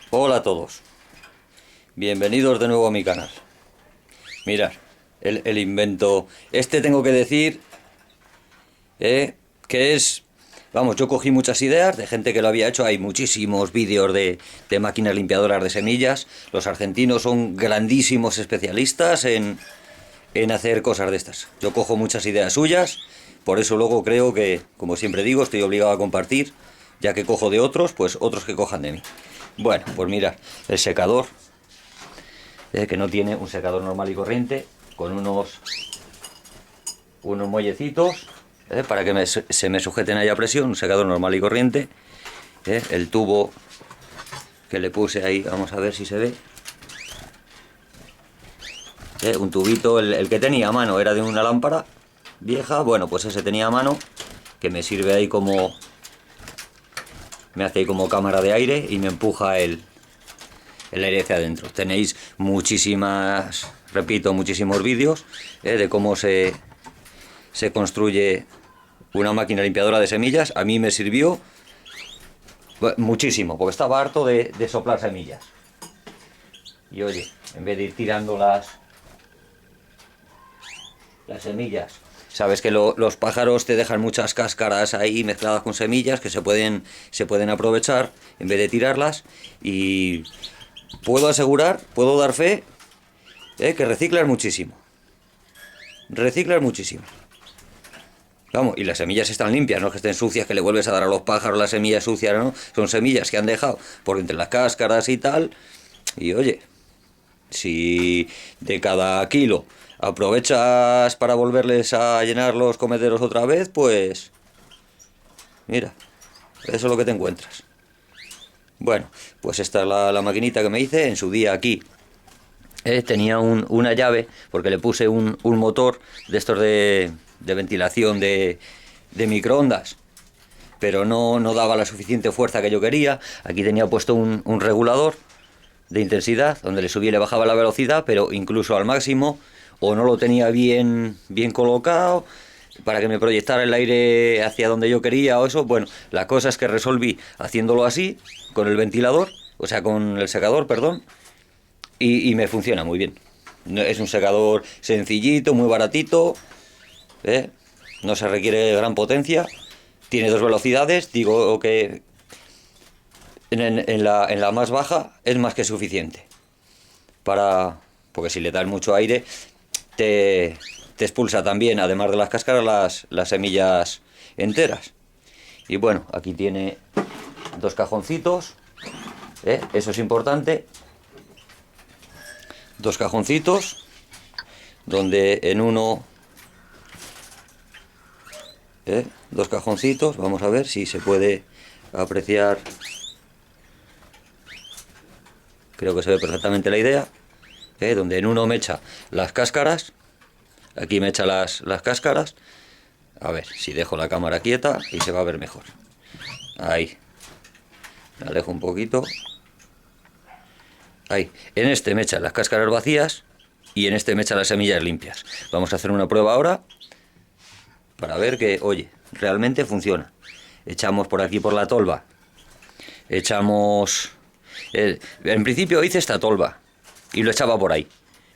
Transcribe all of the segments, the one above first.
Hola a todos, bienvenidos de nuevo a mi canal. Mirad, el invento. Este tengo que decir que es. Vamos, yo cogí muchas ideas de gente que lo había hecho. Hay muchísimos vídeos de máquinas limpiadoras de semillas. Los argentinos son grandísimos especialistas en hacer cosas de estas. Yo cojo muchas ideas suyas, por eso luego creo que, como siempre digo, estoy obligado a compartir, ya que cojo de otros, pues otros que cojan de mí. Bueno, pues mirad, el secador, que no tiene un secador normal y corriente, con unos muellecitos, para que se me sujeten ahí a presión, un secador normal y corriente, el tubo que le puse ahí, vamos a ver si se ve, un tubito, el que tenía a mano era de una lámpara vieja, bueno, pues ese tenía a mano, que me sirve ahí como, me hace ahí como cámara de aire y me empuja el aire hacia adentro. Tenéis muchísimas, repito, muchísimos vídeos de cómo se construye una máquina limpiadora de semillas. A mí me sirvió muchísimo, porque estaba harto de soplar semillas. Y oye, en vez de ir tirando las semillas, sabes que los pájaros te dejan muchas cáscaras ahí mezcladas con semillas que se pueden aprovechar en vez de tirarlas. Y puedo asegurar, puedo dar fe, que reciclas muchísimo. Reciclas muchísimo. Vamos, y las semillas están limpias, no que estén sucias, que le vuelves a dar a los pájaros las semillas sucias, ¿no? Son semillas que han dejado por entre las cáscaras y tal. Y oye, si de cada kilo aprovechas para volverles a llenar los comederos otra vez, pues mira, eso es lo que te encuentras. Bueno, pues esta es la maquinita que me hice en su día aquí. Tenía una llave, porque le puse un motor de estos de ventilación de microondas, pero no daba la suficiente fuerza que yo quería. Aquí tenía puesto un regulador de intensidad, donde le subía y le bajaba la velocidad, pero incluso al máximo, o no lo tenía bien colocado, para que me proyectara el aire hacia donde yo quería o eso. Bueno, la cosa es que resolví haciéndolo así, con el ventilador, o sea, con el secador, perdón, y me funciona muy bien. Es un secador sencillito, muy baratito, no se requiere gran potencia, tiene dos velocidades, digo que en la más baja es más que suficiente, porque si le das mucho aire, te expulsa también, además de las cáscaras, las semillas enteras. Y bueno, aquí tiene dos cajoncitos, eso es importante. Dos cajoncitos, donde en uno, dos cajoncitos, vamos a ver si se puede apreciar. Creo que se ve perfectamente la idea, donde en uno me echa las cáscaras, aquí me echa las cáscaras. A ver si dejo la cámara quieta y se va a ver mejor. Ahí, me alejo un poquito. Ahí, en este me echa las cáscaras vacías y en este me echa las semillas limpias. Vamos a hacer una prueba ahora para ver que, oye, realmente funciona. Echamos por aquí por la tolva. Echamos... en principio hice esta tolva y lo echaba por ahí,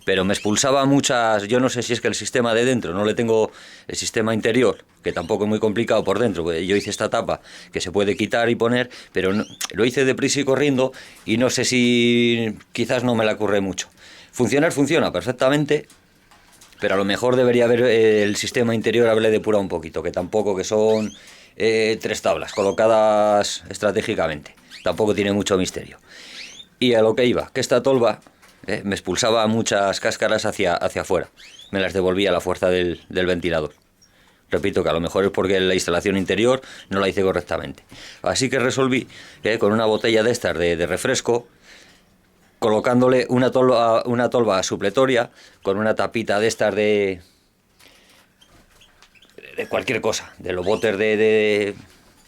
pero me expulsaba muchas... Yo no sé si es que el sistema de dentro, no le tengo el sistema interior, que tampoco es muy complicado por dentro, porque yo hice esta tapa que se puede quitar y poner, pero no, lo hice deprisa y corriendo y no sé si quizás no me la curré mucho. Funcionar funciona perfectamente, pero a lo mejor debería haber el sistema interior, haberle depurado un poquito, que tampoco, que son 3 tablas colocadas estratégicamente, tampoco tiene mucho misterio. Y a lo que iba, que esta tolva me expulsaba muchas cáscaras hacia afuera, me las devolvía a la fuerza del ventilador. Repito que a lo mejor es porque la instalación interior no la hice correctamente. Así que resolví con una botella de estas de refresco, colocándole una tolva supletoria con una tapita de estas de cualquier cosa, de los botes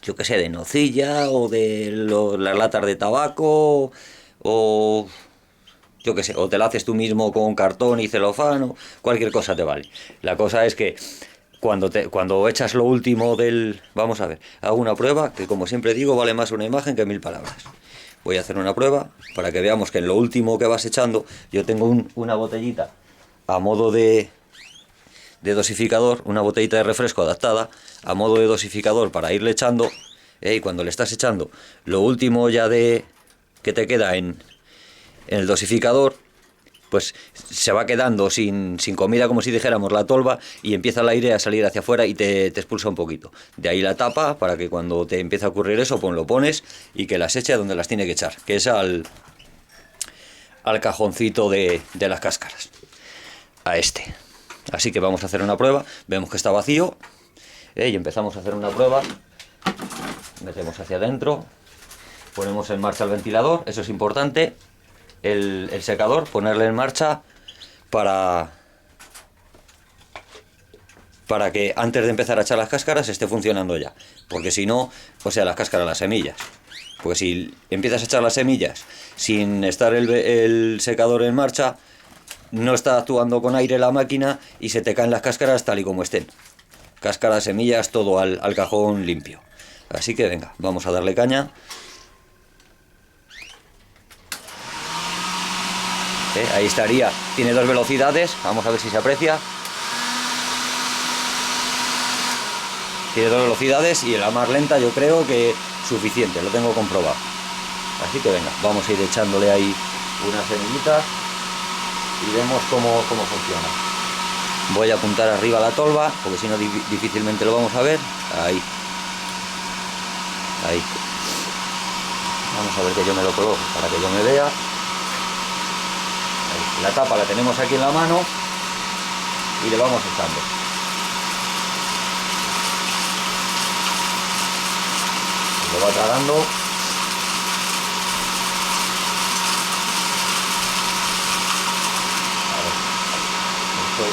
yo qué sé, de nocilla o de las latas de tabaco, o yo qué sé, o te la haces tú mismo con cartón y celofán, o cualquier cosa te vale. La cosa es que cuando echas lo último del... Vamos a ver, hago una prueba que, como siempre digo, vale más una imagen que 1000 palabras. voy a hacer una prueba para que veamos que en lo último que vas echando, yo tengo una botellita a modo de dosificador, una botellita de refresco adaptada a modo de dosificador para irle echando, y cuando le estás echando lo último ya de que te queda en el dosificador, pues se va quedando sin comida, como si dijéramos, la tolva, y empieza el aire a salir hacia afuera y te expulsa un poquito. De ahí la tapa, para que cuando te empiece a ocurrir eso, pues lo pones y que las eche a donde las tiene que echar, que es al cajoncito de las cáscaras, a este. Así que vamos a hacer una prueba, vemos que está vacío, y empezamos a hacer una prueba. Metemos hacia adentro, ponemos en marcha el ventilador, eso es importante. El secador, ponerle en marcha para que antes de empezar a echar las cáscaras esté funcionando ya, porque si no, o sea, las cáscaras, las semillas, porque si empiezas a echar las semillas sin estar el secador en marcha, no está actuando con aire la máquina y se te caen las cáscaras tal y como estén, cáscaras, semillas, todo al cajón limpio. Así que venga, vamos a darle caña. Ahí estaría, tiene 2 velocidades, vamos a ver si se aprecia. Tiene 2 velocidades y en la más lenta yo creo que suficiente, lo tengo comprobado. Así que venga, vamos a ir echándole ahí unas semillitas y vemos cómo funciona. Voy a apuntar arriba la tolva, porque si no difícilmente lo vamos a ver. Ahí. Ahí. Vamos a ver que yo me lo coloco para que yo me vea. La tapa la tenemos aquí en la mano y le vamos echando. Lo va tragando. Esto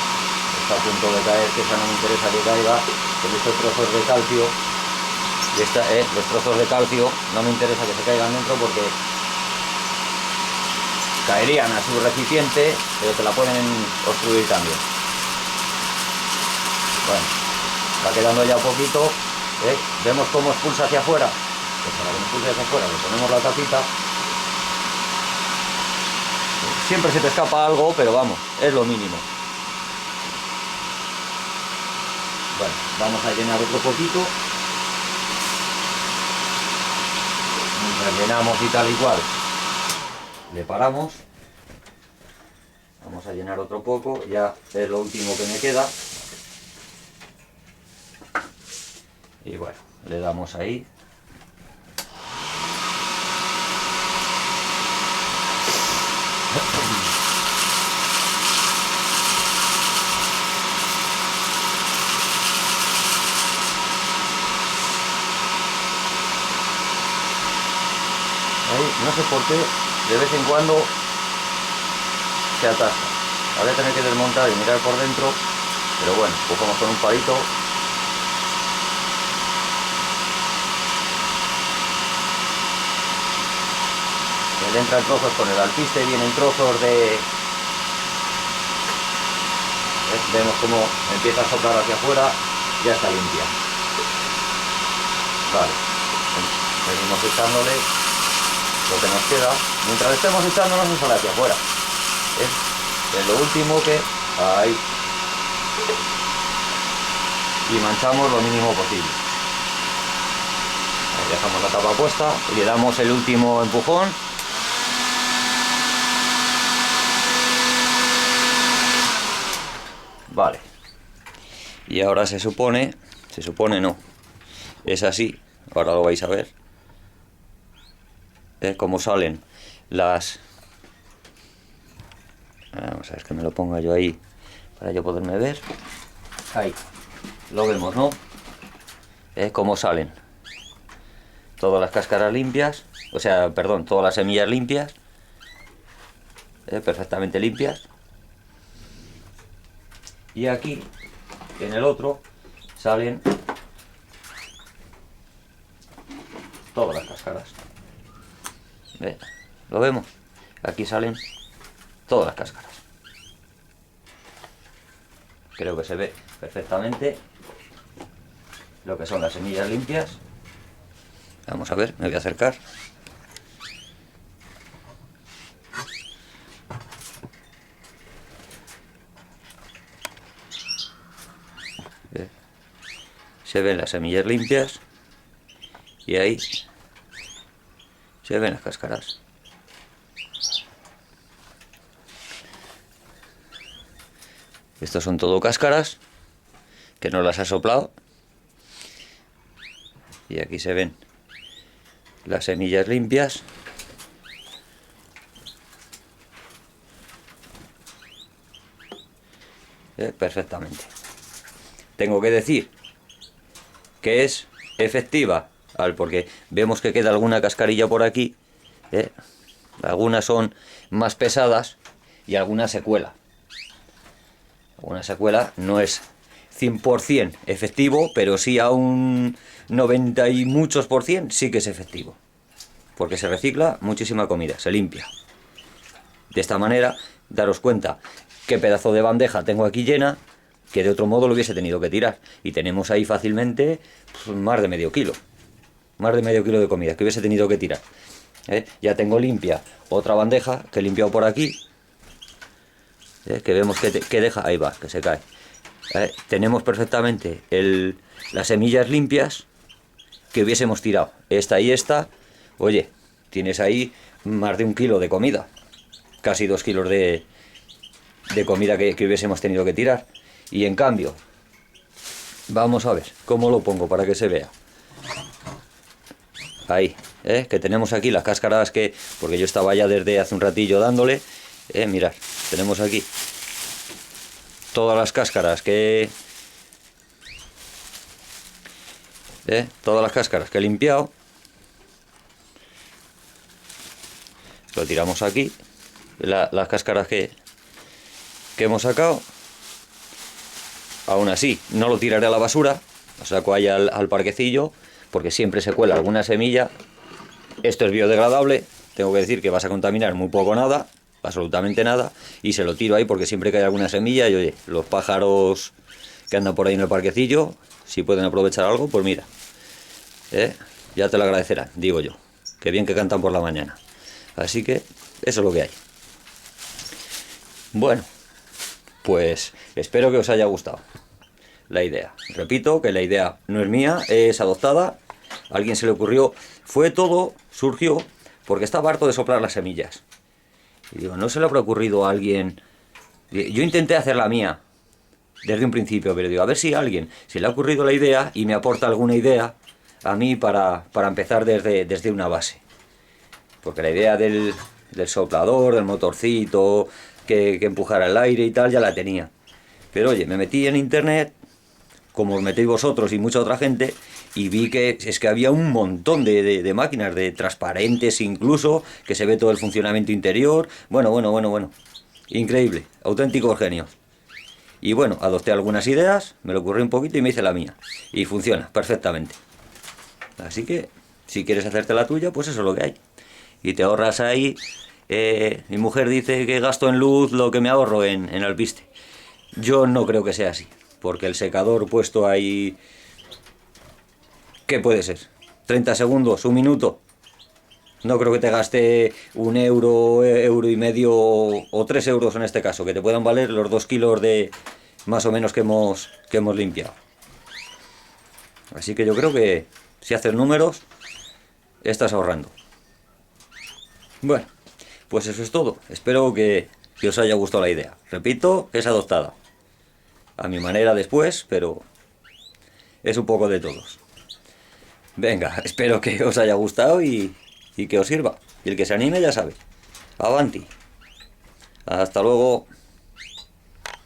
está a punto de caer, que esa no me interesa que caiga. Con estos trozos de calcio, los trozos de calcio no me interesa que se caigan dentro porque caerían a su recipiente, pero te la pueden obstruir también. Bueno, va quedando ya un poquito, vemos cómo expulsa hacia afuera. Pues para que no expulse hacia afuera le ponemos la tapita. Siempre se te escapa algo, pero vamos, es lo mínimo. Bueno, vamos a llenar otro poquito. Mientras llenamos y tal y cual, le paramos. Vamos a llenar otro poco, ya es lo último que me queda. Y bueno, le damos ahí. Ahí, no sé por qué, de vez en cuando se atasca. Voy a tener que desmontar y mirar por dentro, pero bueno, cogemos con un palito. Le entran trozos con el alpiste, vienen trozos de... Vemos cómo empieza a soplar hacia afuera, ya está limpia. Vale, seguimos echándole lo que nos queda. Mientras estemos echándonos no sale hacia afuera. Es lo último que... Ahí. Y manchamos lo mínimo posible. Ahí dejamos la tapa puesta y le damos el último empujón. Vale. Y ahora se supone no, es así, ahora lo vais a ver. Cómo salen las... Vamos a ver que me lo ponga yo ahí para yo poderme ver. Ahí, lo vemos, ¿no? Cómo salen todas las cáscaras limpias, o sea, perdón, todas las semillas limpias, perfectamente limpias. Y aquí, en el otro, salen todas las cáscaras. ¿Ve? ¿Lo vemos? Aquí salen todas las cáscaras. Creo que se ve perfectamente lo que son las semillas limpias. Vamos a ver, me voy a acercar. se ven las semillas limpias y ahí se ven las cáscaras. Estos son todo cáscaras que no las ha soplado. Y aquí se ven las semillas limpias. Perfectamente. Tengo que decir que es efectiva, porque vemos que queda alguna cascarilla por aquí. Algunas son más pesadas y algunas se cuela. Una secuela no es 100% efectivo, pero sí a un 90 y muchos por cien sí que es efectivo. Porque se recicla muchísima comida, se limpia. De esta manera, daros cuenta qué pedazo de bandeja tengo aquí llena, que de otro modo lo hubiese tenido que tirar. Y tenemos ahí fácilmente pues, más de medio kilo. Más de medio kilo de comida que hubiese tenido que tirar. Ya tengo limpia otra bandeja que he limpiado por aquí. Que vemos que deja, ahí va, que se cae. Tenemos perfectamente las semillas limpias que hubiésemos tirado. Esta y esta, oye, tienes ahí más de 1 kilo de comida. Casi 2 kilos de comida que hubiésemos tenido que tirar. Y en cambio, vamos a ver cómo lo pongo para que se vea. Ahí, que tenemos aquí las cáscaras porque yo estaba ya desde hace un ratillo dándole. Mirad, tenemos aquí todas las cáscaras todas las cáscaras que he limpiado. Lo tiramos aquí. Las cáscaras que hemos sacado. Aún así, no lo tiraré a la basura. Lo saco ahí al parquecillo, porque siempre se cuela alguna semilla. Esto es biodegradable. Tengo que decir que vas a contaminar muy poco o nada. Absolutamente nada, y se lo tiro ahí porque siempre que hay alguna semilla y oye, los pájaros que andan por ahí en el parquecillo, si pueden aprovechar algo, pues mira, ya te lo agradecerán, digo yo, que bien que cantan por la mañana. Así que eso es lo que hay. Bueno, pues espero que os haya gustado la idea. Repito que la idea no es mía, es adoptada, a alguien se le ocurrió, surgió porque estaba harto de soplar las semillas. Y digo, ¿no se le habrá ocurrido a alguien? Yo intenté hacer la mía desde un principio, pero digo, a ver si a alguien se le ha ocurrido la idea y me aporta alguna idea a mí para empezar desde una base. Porque la idea del soplador, del motorcito, que empujara el aire y tal, ya la tenía. Pero oye, me metí en internet, como os metéis vosotros y mucha otra gente, y vi que es que había un montón de máquinas, de transparentes incluso, que se ve todo el funcionamiento interior. Bueno. Increíble, auténticos genios. Y bueno, adopté algunas ideas, me lo ocurrió un poquito y me hice la mía. Y funciona perfectamente. Así que, si quieres hacerte la tuya, pues eso es lo que hay. Y te ahorras ahí. Mi mujer dice que gasto en luz lo que me ahorro en alpiste. Yo no creo que sea así, porque el secador puesto ahí... ¿Qué puede ser? ¿30 segundos? ¿1 minuto? No creo que te gaste 1 euro, euro y medio o 3 euros en este caso, que te puedan valer los 2 kilos de más o menos que hemos limpiado. Así que yo creo que si haces números, estás ahorrando. Bueno, pues eso es todo. Espero que os haya gustado la idea. Repito, que es adoptada. A mi manera después, pero es un poco de todos. Venga, espero que os haya gustado y que os sirva. Y el que se anime ya sabe. Avanti. Hasta luego.